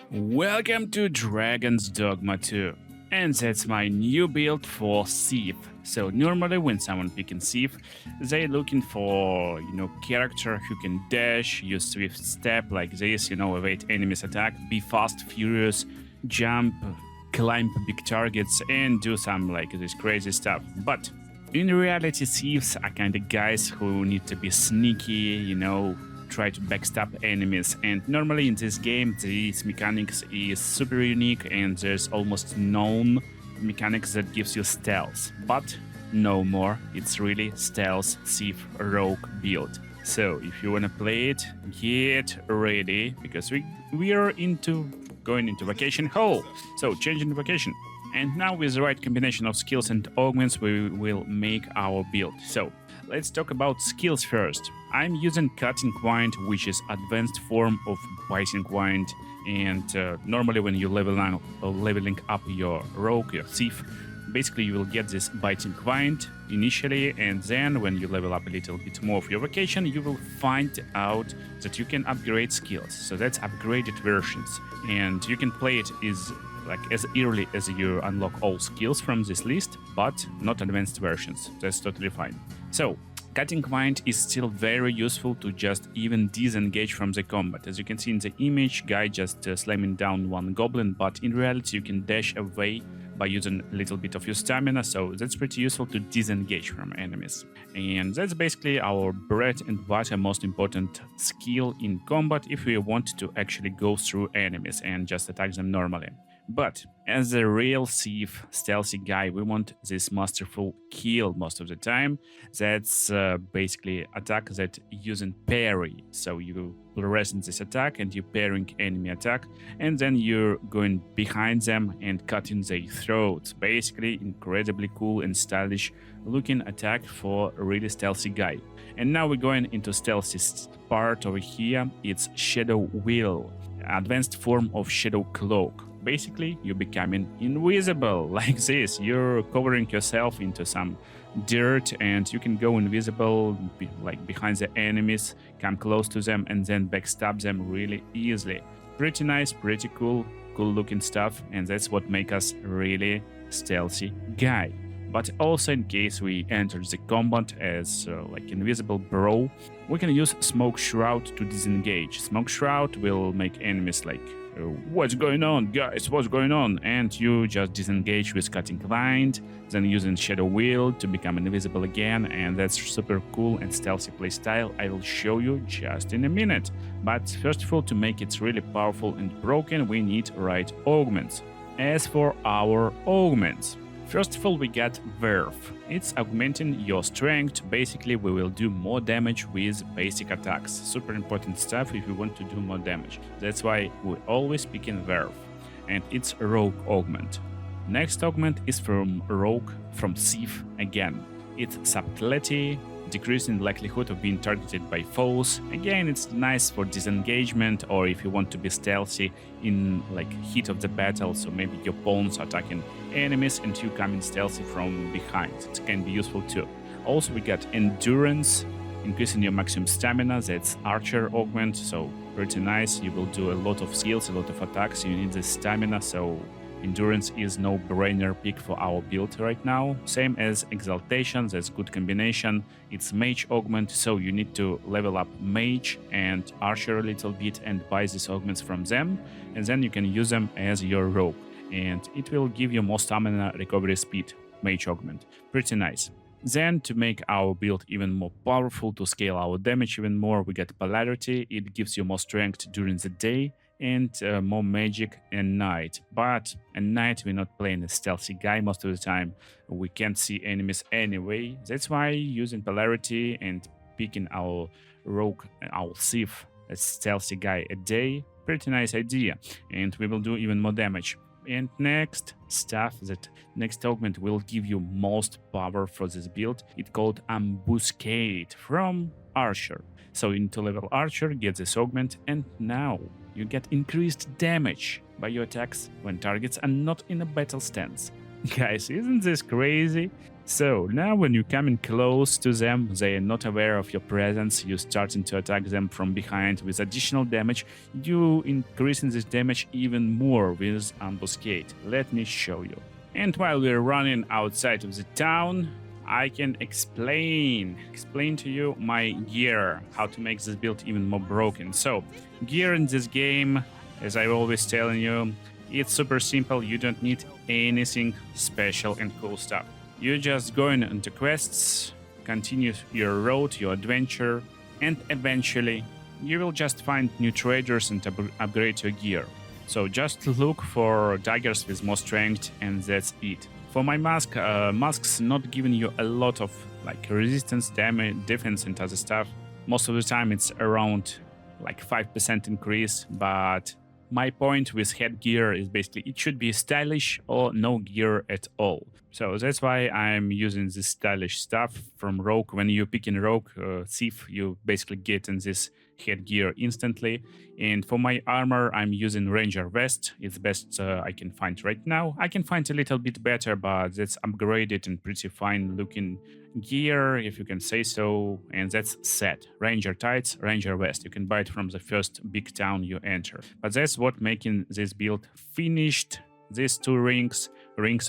Welcome to Dragon's Dogma 2, and that's my new build for Thief. So normally when someone picking Thief, they looking for, character who can dash, use swift step like this, evade enemies attack, be fast, furious, jump, climb big targets, and do some like this crazy stuff. But in reality, Thieves are kind of guys who need to be sneaky, try to backstab enemies, and normally in this game these mechanics is super unique and there's almost known mechanics that gives you stealth, but no more. It's really stealth thief rogue build. So if you want to play it, get ready, because we are going into vacation hole, so changing vacation. And now with the right combination of skills and augments we will make our build. So let's talk about skills first. I'm using Cutting Wind, which is advanced form of Biting Wind, and normally when you leveling up your rogue, your thief, basically you will get this Biting Wind initially, and then when you level up a little bit more of your vocation, you will find out that you can upgrade skills. So that's upgraded versions, and you can play it as early as you unlock all skills from this list, but not advanced versions. That's totally fine. So Cutting Wind is still very useful to just even disengage from the combat. As you can see in the image, guy just slamming down one goblin, but in reality you can dash away by using a little bit of your stamina, so that's pretty useful to disengage from enemies. And that's basically our bread and butter most important skill in combat if we want to actually go through enemies and just attack them normally. But as a real thief, stealthy guy, we want this masterful kill most of the time. That's basically attack that using parry. So you resist this attack and you parrying enemy attack, and then you're going behind them and cutting their throats. Basically incredibly cool and stylish looking attack for a really stealthy guy. And now we're going into stealthiest part over here. It's Shadow Wheel, advanced form of Shadow Cloak. Basically, you're becoming invisible like this. You're covering yourself into some dirt and you can go invisible behind the enemies, come close to them and then backstab them really easily. Pretty nice, pretty cool looking stuff, and that's what makes us really stealthy guy. But also in case we enter the combat as invisible bro, we can use Smoke Shroud to disengage. Smoke Shroud will make enemies what's going on, guys, what's going on? And you just disengage with Cutting Wind, then using Shadow Wheel to become invisible again, and that's super cool and stealthy playstyle. I will show you just in a minute. But first of all, to make it really powerful and broken, we need right augments. As for our augments, first of all, we got Verve. It's augmenting your strength. Basically, we will do more damage with basic attacks. Super important stuff if you want to do more damage. That's why we always pick in Verve. And it's Rogue Augment. Next augment is from Thief again. It's Subtlety, decreasing likelihood of being targeted by foes. Again, it's nice for disengagement or if you want to be stealthy in heat of the battle, so maybe your pawns attacking enemies and you coming stealthy from behind. It can be useful too. Also, we got Endurance, increasing your maximum stamina. That's Archer augment, so pretty nice. You will do a lot of skills, a lot of attacks. You need the stamina, so Endurance is no-brainer pick for our build right now. Same as Exaltation, that's good combination. It's Mage augment, so you need to level up Mage and Archer a little bit and buy these augments from them, and then you can use them as your rogue. And it will give you more stamina recovery speed, Mage augment. Pretty nice. Then to make our build even more powerful, to scale our damage even more, we get Polarity. It gives you more strength during the day and more magic at night. But at night we're not playing a stealthy guy most of the time. We can't see enemies anyway. That's why using Polarity and picking our rogue, our thief, a stealthy guy a day, pretty nice idea. And we will do even more damage. And next augment will give you most power for this build. It's called Ambuscade from Archer. So you need to level Archer, get this augment, and now you get increased damage by your attacks when targets are not in a battle stance. Guys, isn't this crazy? So now when you come in close to them, they are not aware of your presence, you starting to attack them from behind with additional damage, you increasing this damage even more with Ambuscade. Let me show you. And while we're running outside of the town, I can explain to you my gear, how to make this build even more broken. So, gear in this game, as I always telling you, it's super simple. You don't need anything special and cool stuff. You're just going into quests, continue your road, your adventure, and eventually you will just find new traders and upgrade your gear. So just look for daggers with more strength, and that's it. For my masks not giving you a lot of like resistance, damage, defense, and other stuff. Most of the time it's around like 5% increase, but my point with headgear is basically it should be stylish or no gear at all. So that's why I'm using this stylish stuff from Rogue. When you pick in Rogue Thief, you basically get in this headgear instantly. And for my armor, I'm using Ranger Vest. It's the best I can find right now. I can find a little bit better, but that's upgraded and pretty fine looking gear, if you can say so. And that's set. Ranger Tights, Ranger Vest. You can buy it from the first big town you enter. But that's what making this build finished. These two rings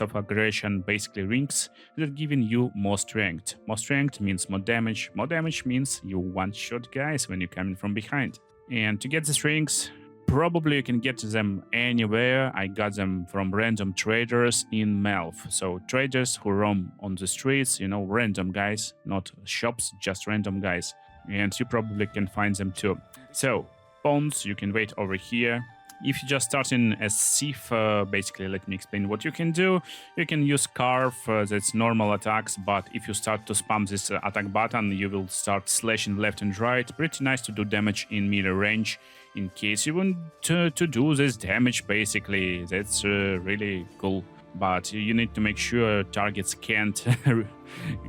of aggression, basically rings that giving you more strength. More strength means more damage. More damage means you one-shot guys when you're coming from behind. And to get these rings, probably you can get them anywhere. I got them from random traders in Melf. So traders who roam on the streets, you know, random guys, not shops, just random guys. And you probably can find them too. So, pawns, you can wait over here. If you're just starting as Thief, basically, let me explain what you can do. You can use Carve, that's normal attacks, but if you start to spam this attack button, you will start slashing left and right. Pretty nice to do damage in melee range in case you want to do this damage, basically. That's really cool. But you need to make sure targets can't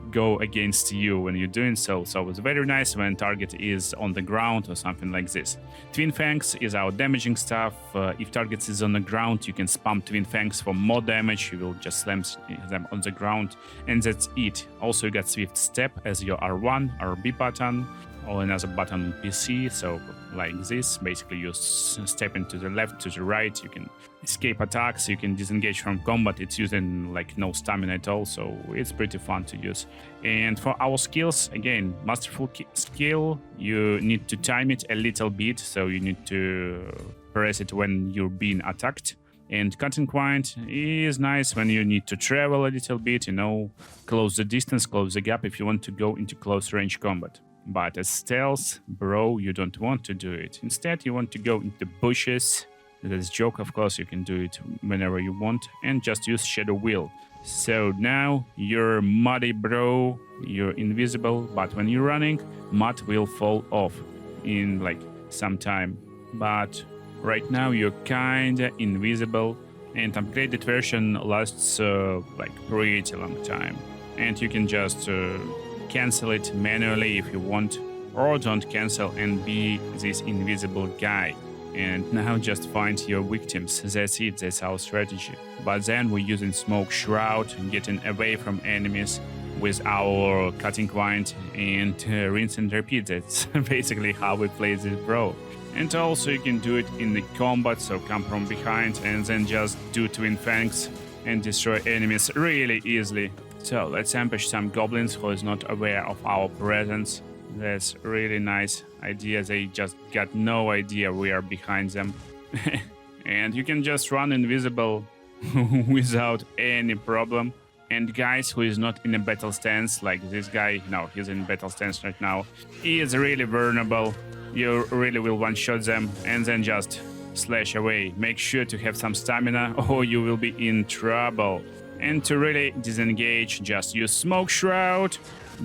go against you when you're doing so. So it's very nice when target is on the ground or something like this. Twin Fangs is our damaging stuff. If target is on the ground, you can spam Twin Fangs for more damage. You will just slam them on the ground, and that's it. Also, you got Swift Step as your R1, RB button, or another button on PC. So like this, basically you step into the left, to the right. You can escape attacks, you can disengage from combat. It's using like no stamina at all, so it's pretty fun to use. And for our skills, again, masterful skill, you need to time it a little bit, so you need to press it when you're being attacked. And Cutting Point is nice when you need to travel a little bit, you know, close the distance, close the gap if you want to go into close range combat. But as stealth, bro, you don't want to do it. Instead, you want to go into bushes. That's joke, of course, you can do it whenever you want, and just use Shadow Wheel. So now you're muddy, bro, you're invisible, but when you're running, mud will fall off in like some time. But right now you're kinda invisible, and upgraded version lasts like pretty long time. And you can just cancel it manually if you want, or don't cancel and be this invisible guy. And now just find your victims. That's it, that's our strategy. But then we're using Smoke Shroud, getting away from enemies with our Cutting Point, and rinse and repeat. That's basically how we play this, bro. And also you can do it in the combat, so come from behind and then just do Twin Fangs and destroy enemies really easily. So let's ambush some goblins who is not aware of our presence. That's really nice idea. They just got no idea we are behind them. And you can just run invisible without any problem. And guys who is not in a battle stance, like this guy, no, he's in battle stance right now, he is really vulnerable. You really will one-shot them and then just slash away. Make sure to have some stamina or you will be in trouble. And to really disengage, just use Smoke Shroud,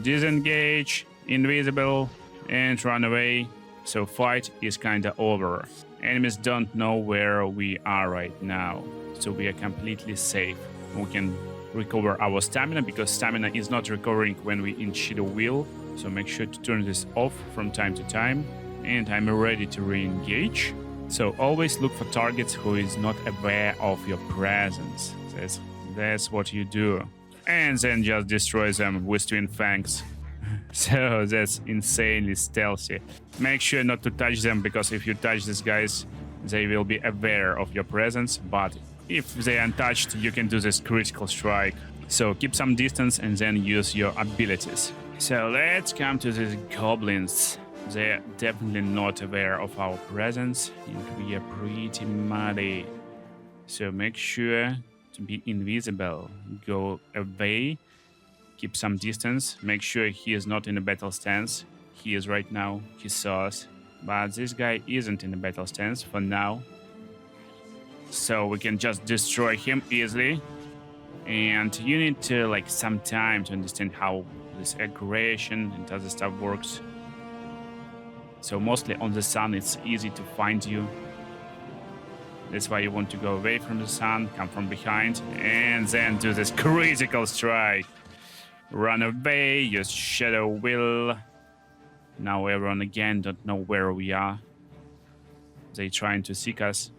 disengage, invisible, and run away. So fight is kinda over. Enemies don't know where we are right now, so we are completely safe. We can recover our stamina, because stamina is not recovering when we in Shadow Wheel, so make sure to turn this off from time to time. And I'm ready to re-engage. So always look for targets who is not aware of your presence. That's what you do. and then just destroy them with twin fangs. So that's insanely stealthy. Make sure not to touch them, because if you touch these guys, they will be aware of your presence, but if they are untouched, you can do this critical strike. So keep some distance and then use your abilities. So let's come to these goblins. They're definitely not aware of our presence, and we are pretty muddy. So make sure to be invisible. Go away, keep some distance. Make sure he is not in a battle stance. He is right now, he saw us. But this guy isn't in a battle stance for now. So we can just destroy him easily. And you need to like some time to understand how this aggression and other stuff works. So mostly on the sun it's easy to find you. That's why you want to go away from the sun, come from behind, and then do this critical strike. Run away, use Shadow Will. Now everyone again don't know where we are. They trying to seek us,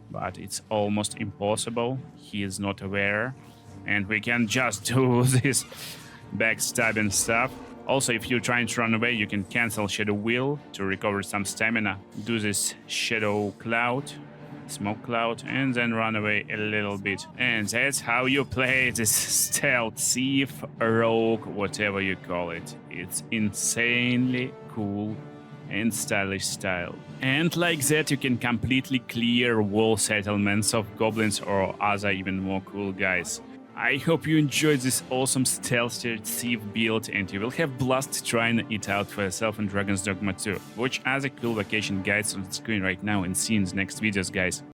but it's almost impossible. He is not aware, and we can just do this backstabbing stuff. Also, if you're trying to run away, you can cancel Shadow Will to recover some stamina. Do this Shadow Cloud, Smoke Cloud, and then run away a little bit. And that's how you play this stealth thief, rogue, whatever you call it. It's insanely cool and stylish style. And like that you can completely clear wall settlements of goblins or other even more cool guys. I hope you enjoyed this awesome stealthy thief build, and you will have blast trying it out for yourself in Dragon's Dogma 2. Watch other cool vacation guides on the screen right now and see you in the next videos, guys.